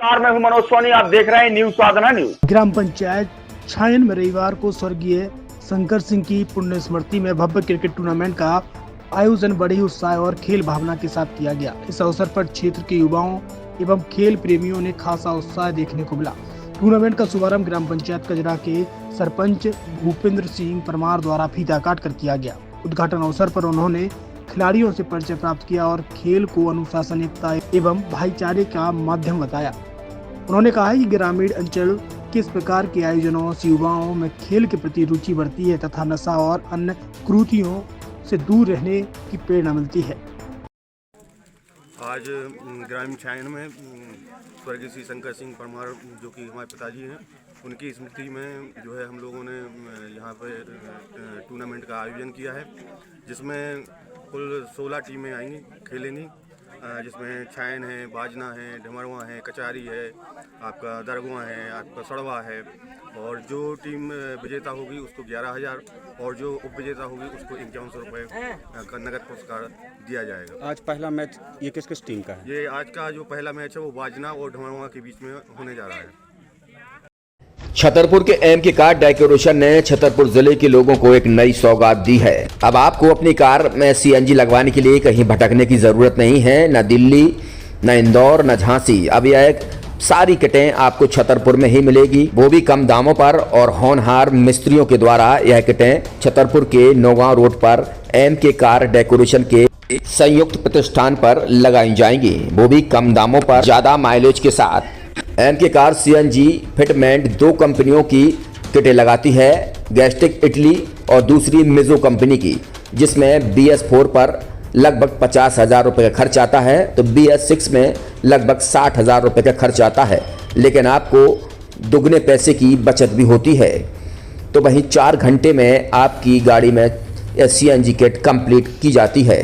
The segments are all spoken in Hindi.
मैं हूं मनोज सोनी, आप देख रहे हैं न्यूज साधना न्यूज। ग्राम पंचायत छायन में रविवार को स्वर्गीय शंकर सिंह की पुण्य स्मृति में भव्य क्रिकेट टूर्नामेंट का आयोजन बड़ी उत्साह और खेल भावना के साथ किया गया। इस अवसर पर क्षेत्र के युवाओं एवं खेल प्रेमियों ने खासा उत्साह देखने को मिला। टूर्नामेंट का शुभारंभ ग्राम पंचायत कजरा के सरपंच भूपेंद्र सिंह परमार द्वारा फीता काट कर किया गया। उद्घाटन अवसर पर उन्होंने खिलाड़ियों से परिचय प्राप्त किया और खेल को अनुशासन, एकता एवं भाईचारे का माध्यम बताया। उन्होंने कहा कि ग्रामीण अंचल किस प्रकार के आयोजनों से युवाओं में खेल के प्रति रुचि बढ़ती है तथा नशा और अन्य कुरीतियों से दूर रहने की प्रेरणा मिलती है। आज ग्रामीण छायन में स्वर्गीय श्री शंकर सिंह परमार जो कि हमारे पिताजी हैं, उनकी स्मृति में जो है हम लोगों ने यहाँ पे टूर्नामेंट का आयोजन किया है, जिसमें कुल 16 टीमें आएंगी, खेलेंगी, जिसमें छायन है, बाजना है, ढमरवा है, कचारी है, आपका दरगुआ है, आपका सड़वा है, और जो टीम विजेता होगी उसको 11,000 और जो उप विजेता होगी उसको 5100 रुपये का नगद पुरस्कार दिया जाएगा। आज पहला मैच ये किस किस टीम का है? ये आज का जो पहला मैच है वो बाजना और ढमरवा के बीच में होने जा रहा है। छतरपुर के एमके कार डेकोरेशन ने छतरपुर जिले के लोगों को एक नई सौगात दी है। अब आपको अपनी कार में सीएनजी लगवाने के लिए कहीं भटकने की जरूरत नहीं है, न दिल्ली, न इंदौर, न झांसी। अब यह एक सारी किटें आपको छतरपुर में ही मिलेगी, वो भी कम दामों पर, और होनहार मिस्त्रियों के द्वारा यह किटें छतरपुर के नौगांव रोड पर एमके कार डेकोरेशन के संयुक्त प्रतिष्ठान पर लगाई जाएंगी, वो भी कम दामों पर, ज्यादा माइलेज के साथ। एमके कार सीएनजी फिटमेंट 2 कंपनियों की किटें लगाती है, गैस्टिक इटली और दूसरी मिजो कंपनी की, जिसमें BS4 पर लगभग 50,000 रुपये का खर्च आता है, तो BS6 में लगभग 60,000 रुपये का खर्च आता है, लेकिन आपको दुगने पैसे की बचत भी होती है। तो वहीं 4 घंटे में आपकी गाड़ी में सीएनजी किट कंप्लीट की जाती है।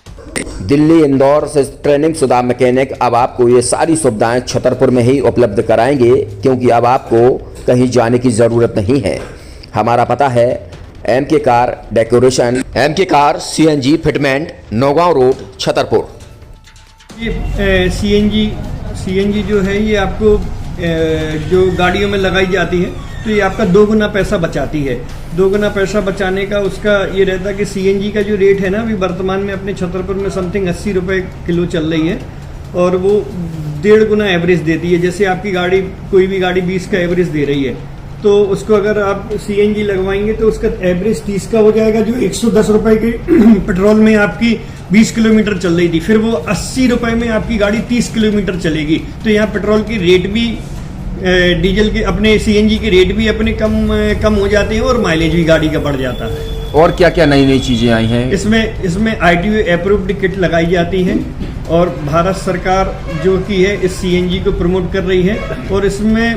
दिल्ली, इंदौर से ट्रेनिंग शुदा मैकेनिक अब आपको ये सारी सुविधाएं छतरपुर में ही उपलब्ध कराएंगे, क्योंकि अब आपको कहीं जाने की ज़रूरत नहीं है। हमारा पता है MK car decoration, MK car CNG fitment, Naugaon road, Chhatarpur. ये सीएनजी जो है ये आपको जो गाड़ियों में लगाई जाती है तो ये आपका 2 गुना पैसा बचाती है। 2 गुना पैसा बचाने का उसका ये रहता है कि सीएनजी का जो रेट है ना, अभी वर्तमान में अपने छतरपुर में समथिंग 80 रुपये किलो चल रही है, और वो 1.5 गुना एवरेज देती है। जैसे आपकी गाड़ी, कोई भी गाड़ी 20 का एवरेज दे रही है, तो उसको अगर आप सीएनजी लगवाएंगे तो उसका एवरेज 30 का हो जाएगा। जो 110 रुपये की पेट्रोल में आपकी 20 किलोमीटर चल रही थी, फिर वो 80 रुपये में आपकी गाड़ी 30 किलोमीटर चलेगी। तो यहाँ पेट्रोल की रेट भी, डीजल के, अपने सीएनजी के रेट भी अपने कम हो जाते हैं और माइलेज भी गाड़ी का बढ़ जाता है। और क्या क्या नई नई चीजें आई हैं? इसमें ITO अप्रूव्ड किट लगाई जाती है, और भारत सरकार जो की है इस सीएनजी को प्रमोट कर रही है। और इसमें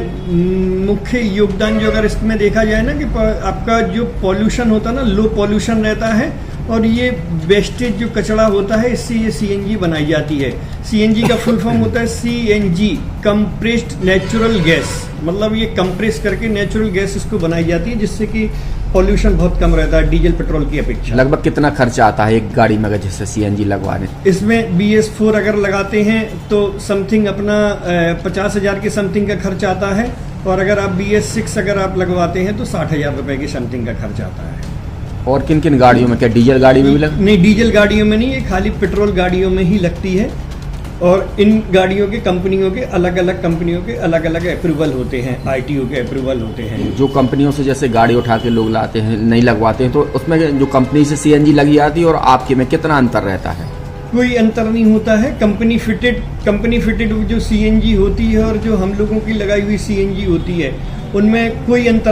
मुख्य योगदान जो अगर इसमें देखा जाए ना, कि आपका जो पॉल्यूशन होता है ना, लो पॉल्यूशन रहता है, और ये वेस्टेज जो कचरा होता है, इससे ये सीएनजी बनाई जाती है। सीएनजी का फुल फॉर्म होता है CNG, कंप्रेस्ड नेचुरल गैस, मतलब ये कंप्रेस करके नेचुरल गैस इसको बनाई जाती है, जिससे कि पॉल्यूशन बहुत कम रहता है डीजल पेट्रोल की अपेक्षा। लगभग कितना खर्चा आता है एक गाड़ी में अगर जैसे सीएनजी लगवाने? इसमें BS4 अगर लगाते हैं तो समथिंग अपना 50,000 के समथिंग का खर्च आता है, और अगर आप BS6 अगर आप लगवाते हैं तो 60,000 रुपये की समथिंग का खर्च आता है। और किन किन गाड़ियों में? क्या डीजल गाड़ी में भी नहीं, डीजल गाड़ियों में नहीं, ये खाली पेट्रोल गाड़ियों में ही लगती है। और इन गाड़ियों के कंपनियों के अलग अलग अप्रूवल होते हैं, ITO के अप्रूवल होते हैं। जो कंपनियों से जैसे गाड़ी उठा के लोग लाते हैं, नहीं लगवाते हैं, तो उसमें जो कंपनी से सीएनजी लगी जाती है और आपके में कितना अंतर रहता है? कोई अंतर नहीं होता है। कंपनी फिटेड जो सीएनजी होती है और जो हम लोगों की लगाई हुई सीएनजी होती है, उनमें कोई अंतर